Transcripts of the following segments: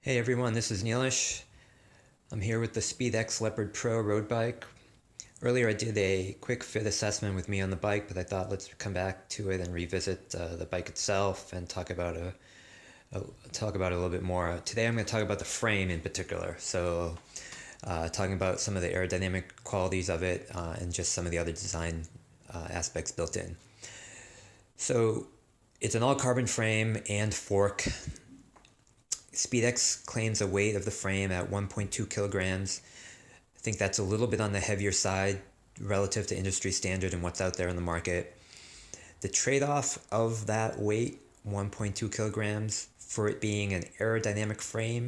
Hey everyone, this is Neelish. I'm here with the SpeedX Leopard Pro road bike. Earlier I did a quick fit assessment with me on the bike, but I thought let's come back to it and revisit the bike itself and talk about it a little bit more. Today I'm going to talk about the frame in particular. Talking about some of the aerodynamic qualities of it and just some of the other design aspects built in. So it's an all-carbon frame and fork. SpeedX claims a weight of the frame at 1.2 kilograms. I think that's a little bit on the heavier side relative to industry standard and what's out there in the market. The trade-off of that weight, 1.2 kilograms, for it being an aerodynamic frame,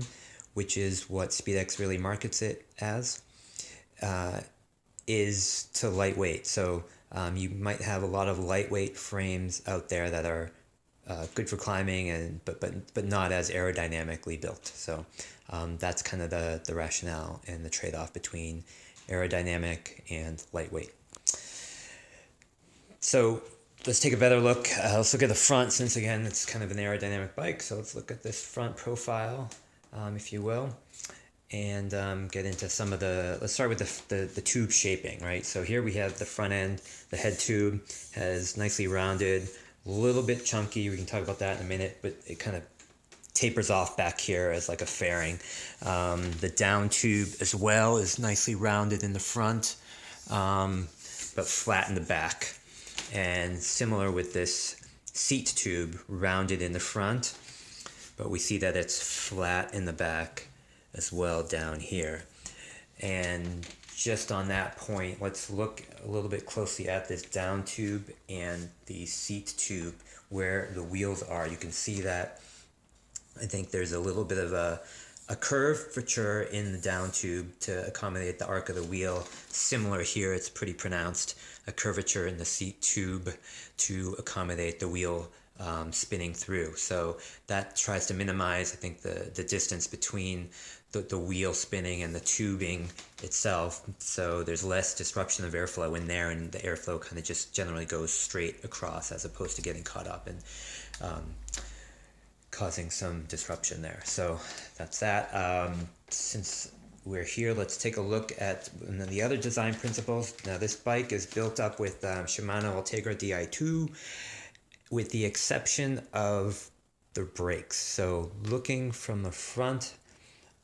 which is what SpeedX really markets it as, is to lightweight. You might have a lot of lightweight frames out there that are good for climbing but not as aerodynamically built. That's kind of the rationale and the trade-off between aerodynamic and lightweight. So let's take a better look. Let's look at the front, since again it's kind of an aerodynamic bike. So let's look at this front profile, if you will, and get into some of the. Let's start with the tube shaping, right? So here we have the front end. The head tube has nicely rounded, a little bit chunky. We can talk about that in a minute, but it kind of tapers off back here as like a fairing. The down tube as well is nicely rounded in the front, but flat in the back. And similar with this seat tube, rounded in the front, but we see that it's flat in the back as well down here. And just on that point, let's look a little bit closely at this down tube and the seat tube where the wheels are. You can see that I think there's a little bit of a curvature in the down tube to accommodate the arc of the wheel. Similar here, it's pretty pronounced, a curvature in the seat tube to accommodate the wheel spinning through. So that tries to minimize, I think, the distance between the wheel spinning and the tubing itself. So there's less disruption of airflow in there, and the airflow kind of just generally goes straight across as opposed to getting caught up and causing some disruption there. So that's that. Since we're here, let's take a look at the other design principles. Now this bike is built up with Shimano Ultegra Di2, with the exception of the brakes. So looking from the front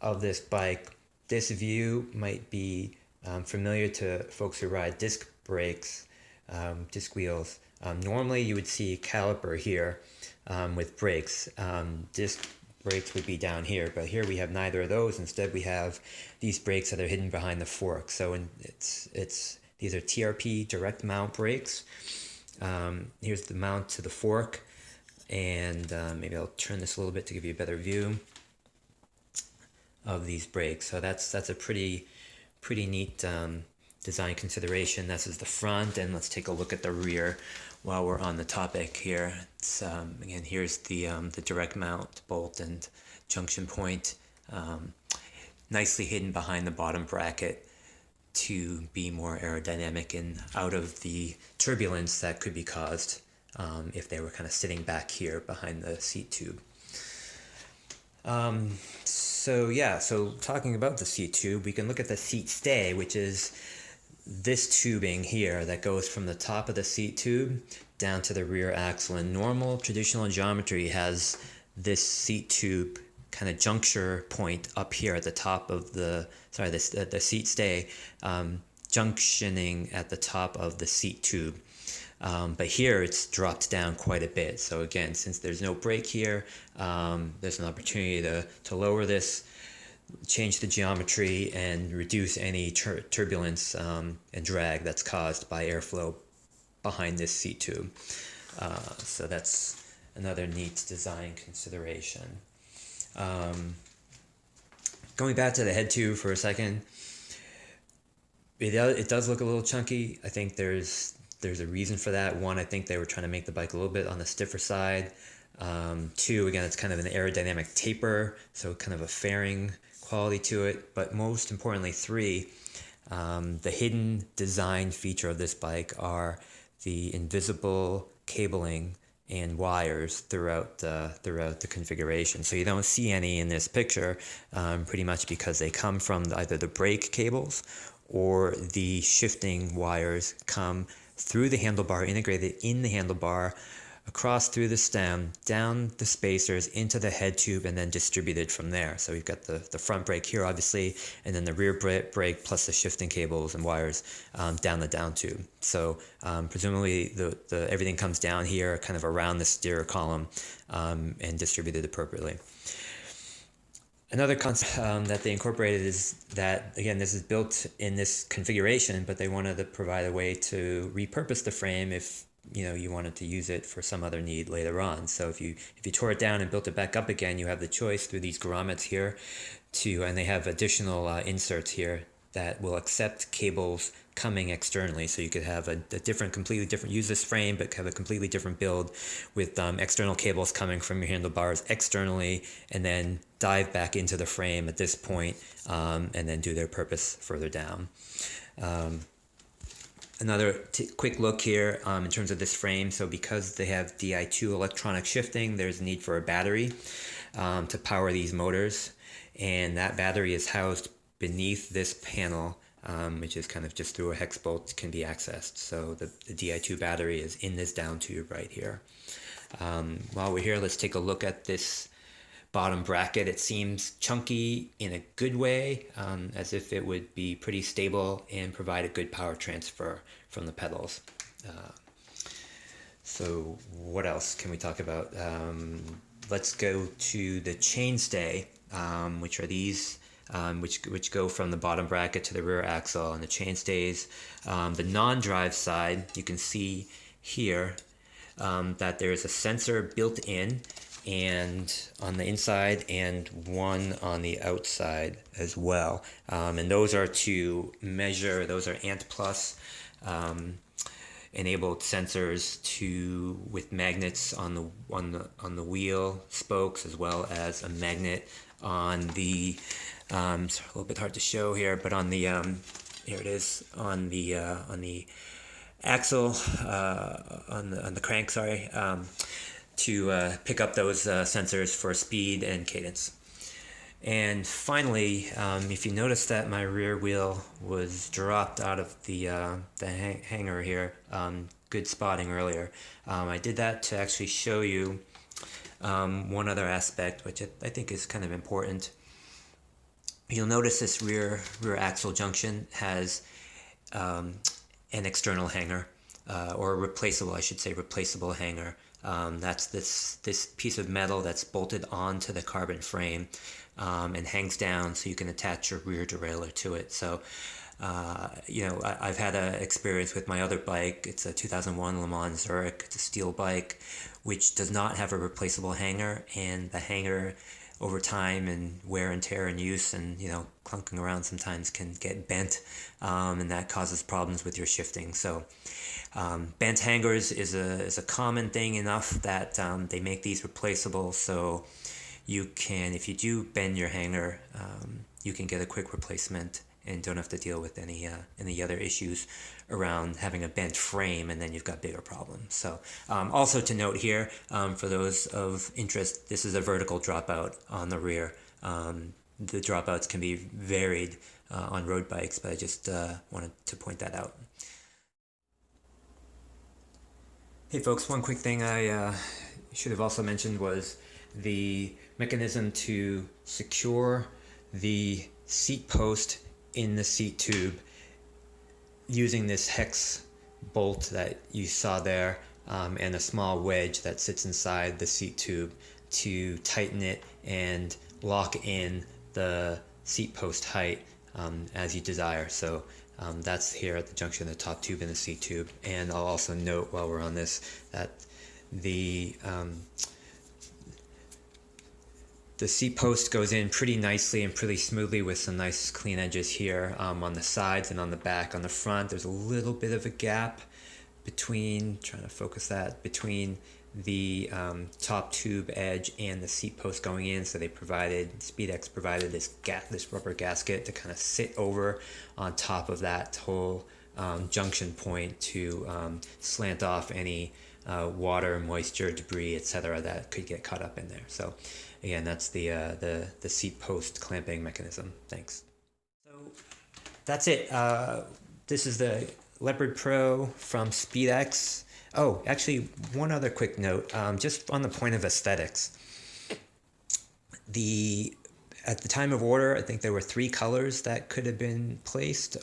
of this bike, this view might be familiar to folks who ride disc brakes, disc wheels. Normally you would see a caliper here with brakes. Disc brakes would be down here, but here we have neither of those. Instead we have these brakes that are hidden behind the fork. So these are TRP direct mount brakes. Here's the mount to the fork, and maybe I'll turn this a little bit to give you a better view of these brakes. So that's a pretty neat design consideration. This is the front, and let's take a look at the rear while we're on the topic here. It's again, here's the direct mount bolt and junction point, nicely hidden behind the bottom bracket to be more aerodynamic and out of the turbulence that could be caused if they were kind of sitting back here behind the seat tube. So talking about the seat tube, we can look at the seat stay, which is this tubing here that goes from the top of the seat tube down to the rear axle. And normal traditional geometry has this seat tube kind of juncture point up here at the top of the seat stay, junctioning at the top of the seat tube. But here it's dropped down quite a bit. So again, since there's no brake here, there's an opportunity to lower this, change the geometry, and reduce any turbulence and drag that's caused by airflow behind this seat tube. So that's another neat design consideration. Going back to the head tube for a second, it does look a little chunky. I think there's a reason for that. One, I think they were trying to make the bike a little bit on the stiffer side. Two, again, it's kind of an aerodynamic taper, so kind of a fairing quality to it. But most importantly, three, the hidden design feature of this bike are the invisible cabling and wires throughout the configuration. So you don't see any in this picture, pretty much because they come from either the brake cables or the shifting wires come through the handlebar, integrated in the handlebar, across through the stem, down the spacers, into the head tube, and then distributed from there. So we've got the front brake here, obviously, and then the rear brake plus the shifting cables and wires down the down tube. So presumably everything comes down here, kind of around the steer column, and distributed appropriately. Another concept that they incorporated is that, again, this is built in this configuration, but they wanted to provide a way to repurpose the frame if you wanted to use it for some other need later on. So if you tore it down and built it back up again, you have the choice through these grommets here and they have additional inserts here that will accept cables coming externally. So you could have a completely different, use this frame, but have a completely different build with external cables coming from your handlebars externally, and then dive back into the frame at this point, and then do their purpose further down. Another quick look here in terms of this frame. So because they have Di2 electronic shifting, there's a need for a battery to power these motors. And that battery is housed beneath this panel, which is kind of just through a hex bolt can be accessed. So the Di2 battery is in this down tube right here. While we're here, let's take a look at this bottom bracket. It seems chunky in a good way, as if it would be pretty stable and provide a good power transfer from the pedals. So what else can we talk about? Let's go to the chainstay, which are these, which go from the bottom bracket to the rear axle, and the chainstays. The non-drive side, you can see here that there is a sensor built in, and on the inside and one on the outside as well, and those are to measure. Those are Ant Plus enabled sensors with magnets on the wheel spokes, as well as a magnet on the it's a little bit hard to show here, but on the here it is on the axle, on the crank, sorry, to pick up those sensors for speed and cadence. And finally, if you notice that my rear wheel was dropped out of the hanger here, good spotting earlier. I did that to actually show you one other aspect, which I think is kind of important. You'll notice this rear axle junction has an external hanger, or a replaceable, I should say, replaceable hanger. That's this piece of metal that's bolted onto the carbon frame and hangs down, so you can attach your rear derailleur to it. So, I've had an experience with my other bike. It's a 2001 Le Mans Zurich. It's a steel bike, which does not have a replaceable hanger, and the hanger, over time and wear and tear and use and clunking around, sometimes can get bent, and that causes problems with your shifting. So bent hangers is a common thing enough that they make these replaceable, so you can, if you do bend your hanger, you can get a quick replacement and don't have to deal with any other issues around having a bent frame, and then you've got bigger problems. So also to note here, for those of interest, this is a vertical dropout on the rear. The dropouts can be varied on road bikes, but I just wanted to point that out. Hey folks, one quick thing I should have also mentioned was the mechanism to secure the seat post in the seat tube using this hex bolt that you saw there, and a small wedge that sits inside the seat tube to tighten it and lock in the seat post height as you desire. So that's here at the junction of the top tube and the seat tube. And I'll also note while we're on this that the seat post goes in pretty nicely and pretty smoothly with some nice clean edges here on the sides and on the back. On the front, there's a little bit of a gap between, trying to focus that, between the top tube edge and the seat post going in. So SpeedX provided this rubber gasket to kind of sit over on top of that whole junction point to slant off any water, moisture, debris, etc. that could get caught up in there. So again, that's the seat post clamping mechanism. Thanks. So that's it. This is the Leopard Pro from SpeedX. Oh, actually, one other quick note, just on the point of aesthetics. At the time of order, I think there were 3 colors that could have been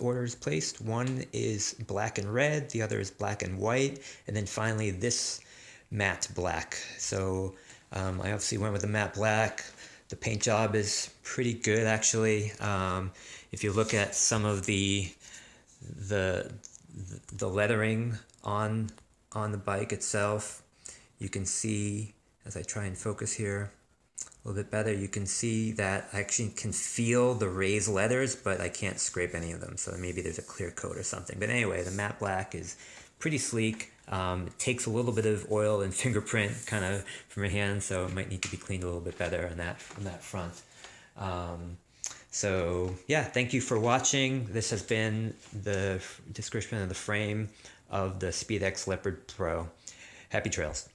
orders placed. One is black and red, the other is black and white, and then finally this matte black. So I obviously went with the matte black. The paint job is pretty good, actually. If you look at some of the lettering on the bike itself, you can see, as I try and focus here a little bit better, you can see that I actually can feel the raised letters, but I can't scrape any of them. So maybe there's a clear coat or something. But anyway, the matte black is pretty sleek. It takes a little bit of oil and fingerprint kind of from your hand, so it might need to be cleaned a little bit better on that front. So yeah, thank you for watching. This has been the description of the frame of the SpeedX Leopard Pro. Happy trails.